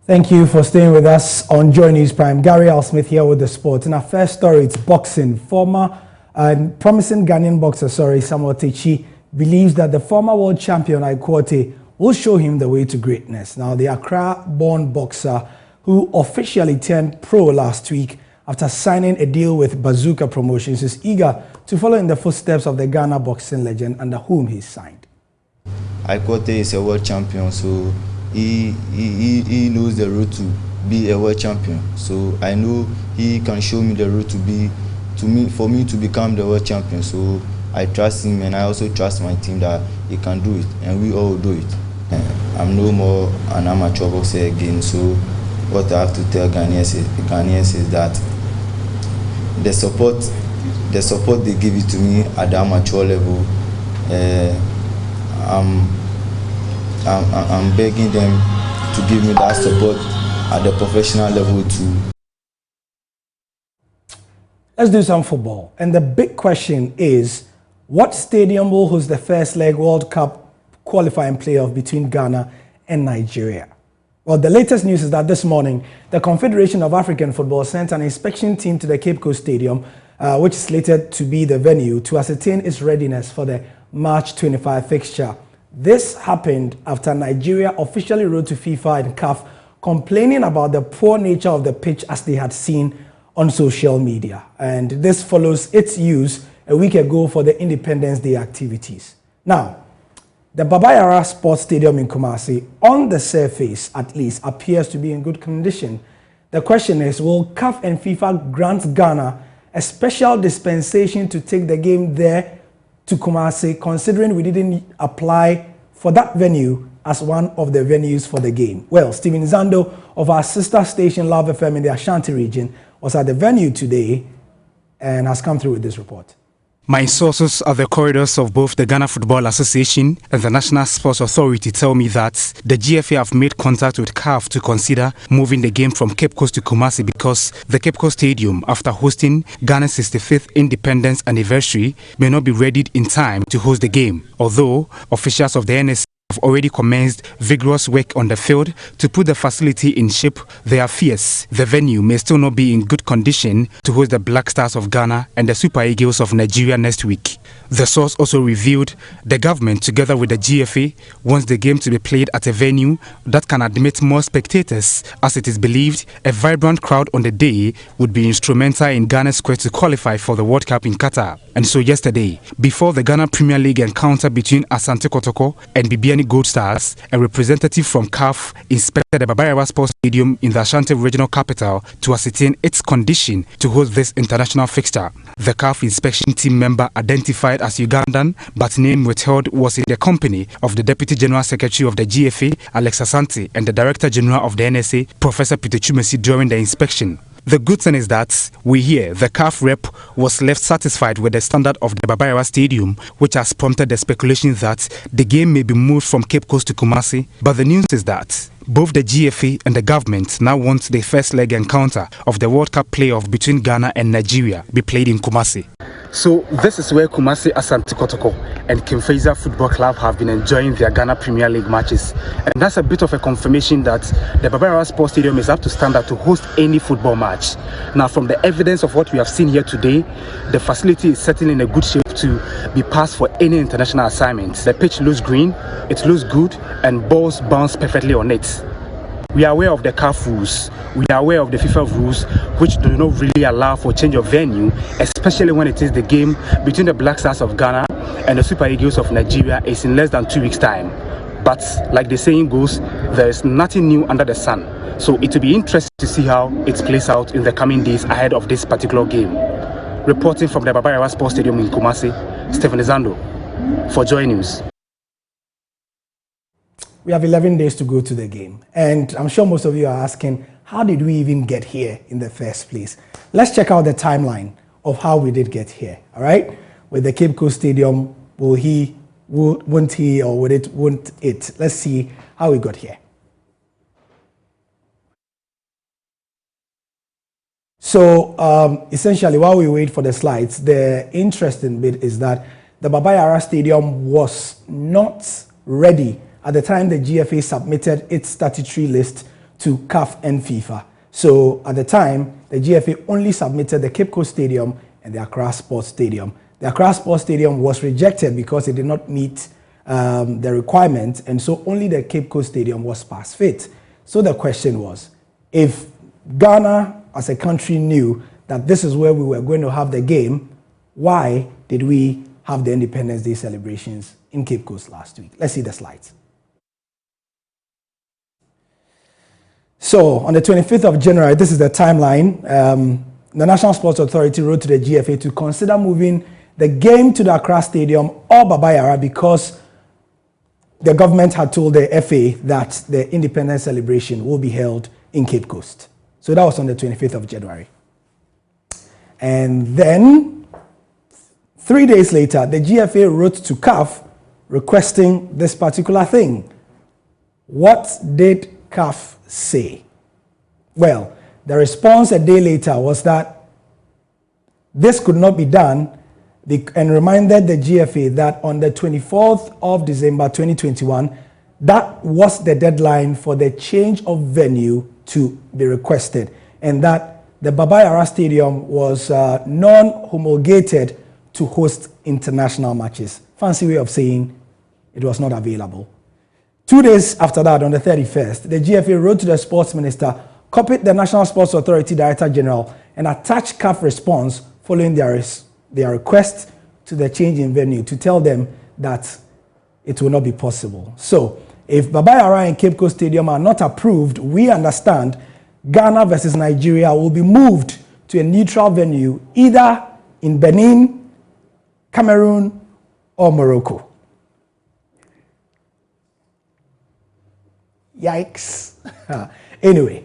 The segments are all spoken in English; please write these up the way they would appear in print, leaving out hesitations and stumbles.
Thank you for staying with us on Joy News Prime. Gary Al Smith here with the sport. In our first story, it's boxing. Former and promising Ghanaian boxer, Samuel Takyi, believes that the former world champion, Ikwate, will show him the way to greatness. Now, the Accra-born boxer, who officially turned pro last week after signing a deal with Bazooka Promotions, is eager to follow in the footsteps of the Ghana boxing legend under whom he signed. Ikwate is a world champion, so he knows the road to be a world champion. So I know he can show me the road for me to become the world champion. So I trust him, and I also trust my team that he can do it, and we all do it. I'm no more an amateur boxer again. So what I have to tell Ghanaians is that the support they give it to me at the amateur level, I'm begging them to give me that support at the professional level too. Let's do some football. And the big question is, what stadium will host the first leg World Cup qualifying playoff between Ghana and Nigeria? Well, the latest news is that this morning, the Confederation of African Football sent an inspection team to the Cape Coast Stadium, which is slated to be the venue, to ascertain its readiness for the March 25 fixture. This happened after Nigeria officially wrote to FIFA and CAF complaining about the poor nature of the pitch as they had seen on social media. And this follows its use a week ago for the Independence Day activities. Now, the Baba Yara Sports Stadium in Kumasi, on the surface at least, appears to be in good condition. The question is, will CAF and FIFA grant Ghana a special dispensation to take the game there to Kumasi, considering we didn't apply for that venue as one of the venues for the game? Well, Stephen Zando of our sister station Love FM in the Ashanti region was at the venue today and has come through with this report. My sources at the corridors of both the Ghana Football Association and the National Sports Authority tell me that the GFA have made contact with CAF to consider moving the game from Cape Coast to Kumasi because the Cape Coast Stadium, after hosting Ghana's 65th independence anniversary, may not be ready in time to host the game. Although officials of the NSC have already commenced vigorous work on the field to put the facility in shape, their fears the venue may still not be in good condition to host the Black Stars of Ghana and the Super Eagles of Nigeria next week. The source also revealed the government, together with the GFA, wants the game to be played at a venue that can admit more spectators, as it is believed a vibrant crowd on the day would be instrumental in Ghana's quest to qualify for the World Cup in Qatar. And so yesterday, before the Ghana Premier League encounter between Asante Kotoko and Bibiani Gold Stars, a representative from CAF inspected the Baba Yara Sports Stadium in the Ashanti regional capital to ascertain its condition to host this international fixture. The CAF inspection team member, identified as Ugandan but name withheld, was in the company of the Deputy General Secretary of the GFA, Alex Asante, and the Director General of the NSA, Professor Peter Chumesi, during the inspection. The good thing is that we hear the CAF rep was left satisfied with the standard of the Baba Yara Stadium, which has prompted the speculation that the game may be moved from Cape Coast to Kumasi. But the news is that both the GFA and the government now want the first leg encounter of the World Cup playoff between Ghana and Nigeria be played in Kumasi. So this is where Kumasi Asante Kotoko and Kimfeza Football Club have been enjoying their Ghana Premier League matches. And that's a bit of a confirmation that the Baba Yara Sports Stadium is up to standard to host any football match. Now, from the evidence of what we have seen here today, the facility is certainly in a good shape to be passed for any international assignments. The pitch looks green, it looks good, and balls bounce perfectly on it. We are aware of the CAF rules. We are aware of the FIFA rules, which do not really allow for change of venue, especially when it is the game between the Black Stars of Ghana and the Super Eagles of Nigeria is in less than 2 weeks' time. But like the saying goes, there is nothing new under the sun. So it will be interesting to see how it plays out in the coming days ahead of this particular game. Reporting from the Baba Yara Sports Stadium in Kumasi, Stephen Zando for Joy News. We have 11 days to go to the game. And I'm sure most of you are asking, how did we even get here in the first place? Let's check out the timeline of how we did get here, all right? With the Cape Coast Stadium, won't he, or won't it? Let's see how we got here. So essentially, while we wait for the slides, the interesting bit is that the Baba Yara Stadium was not ready at the time the GFA submitted its statutory list to CAF and FIFA. So at the time, the GFA only submitted the Cape Coast Stadium and the Accra Sports Stadium. The Accra Sports Stadium was rejected because it did not meet the requirement, and so only the Cape Coast Stadium was pass fit. So the question was, if Ghana as a country knew that this is where we were going to have the game, why did we have the Independence Day celebrations in Cape Coast last week? Let's see the slides. So on the 25th of January, this is the timeline. The National Sports Authority wrote to the GFA to consider moving the game to the Accra Stadium or Baba Yara because the government had told the FA that the independence celebration will be held in Cape Coast. So that was on the 25th of January. And then 3 days later, the GFA wrote to CAF requesting this particular thing. What did CAF say? Well, the response a day later was that this could not be done and reminded the GFA that on the 24th of December 2021, that was the deadline for the change of venue to be requested, and that the Baba Yara Stadium was non-homologated to host international matches. Fancy way of saying it was not available. 2 days after that, on the 31st, the GFA wrote to the sports minister, copied the National Sports Authority Director General, and attached CAF response following their request to the change in venue to tell them that it will not be possible. So, if Baba Yara and Cape Coast Stadium are not approved, we understand Ghana versus Nigeria will be moved to a neutral venue either in Benin, Cameroon, or Morocco. Yikes. Anyway,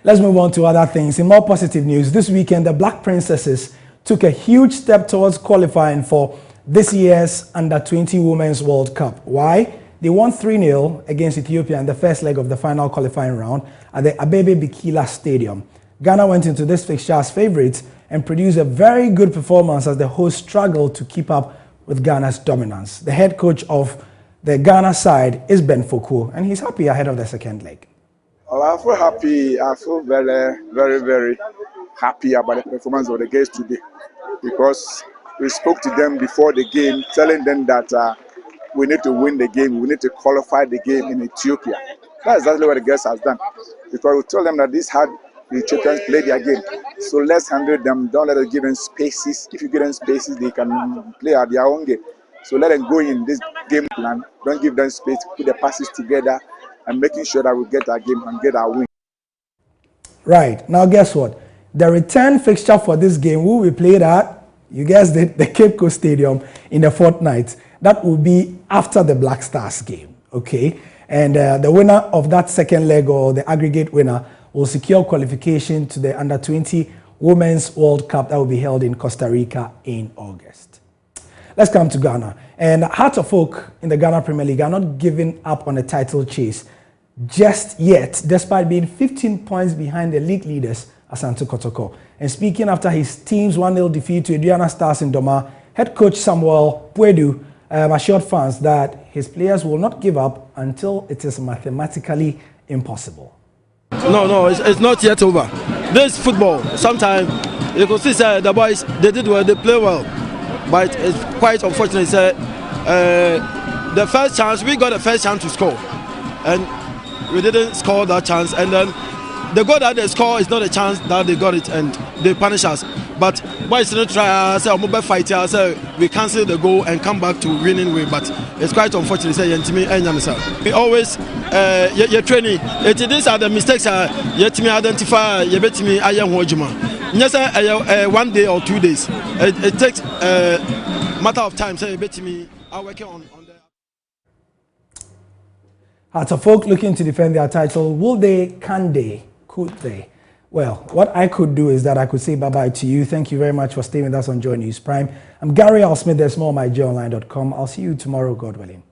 let's move on to other things. In more positive news, this weekend, the Black Princesses took a huge step towards qualifying for this year's Under-20 Women's World Cup. Why? They won 3-0 against Ethiopia in the first leg of the final qualifying round at the Abebe Bikila Stadium. Ghana went into this fixture as favourites and produced a very good performance as the hosts struggled to keep up with Ghana's dominance. The head coach of the Ghana side is Ben Foko, and he's happy ahead of the second leg. Well, I feel happy. I feel very happy about the performance of the girls today, because we spoke to them before the game, telling them that we need to win the game, we need to qualify the game in Ethiopia. That's exactly what the girls has done, because we told them that this had the Ethiopians play their game. So let's handle them, don't let us give them spaces. If you give them spaces, they can play at their own game. So let them go in this game plan, don't give them space, put the passes together, and making sure that we get our game and get our win. Right, now guess what? The return fixture for this game will be played at, you guessed it, the Cape Coast Stadium in the fortnight. That will be after the Black Stars game, okay? And the winner of that second leg, or the aggregate winner, will secure qualification to the Under-20 Women's World Cup that will be held in Costa Rica in August. Let's come to Ghana. And Heart of Oak in the Ghana Premier League are not giving up on the title chase just yet, despite being 15 points behind the league leaders, Asante Kotoko. And speaking after his team's 1-0 defeat to Aduana Stars in Doma, head coach Samuel Takyi assured fans that his players will not give up until it is mathematically impossible. No, it's not yet over. This football, sometimes you can see the boys, they did well, they play well. But it's quite unfortunate. The first chance, we got the first chance to score, and we didn't score that chance. And then the goal that they score is not a chance that they got it, and they punish us. But boys didn't try. Say mobile fight. Say we cancel the goal and come back to winning way. But it's quite unfortunate. Say we always your training. These are the mistakes. Yet me identify. You bet me I am Hojima. Yes, 1 day or 2 days. It takes a matter of time. Say bet me I'm working on that. Heart of Oak looking to defend their title. Will they? Can they? Could they? Well, what I could do is that I could say bye-bye to you. Thank you very much for staying with us on Joy News Prime. I'm Gary Al Smith. There's more on myjoyonline.com. I'll see you tomorrow, God willing.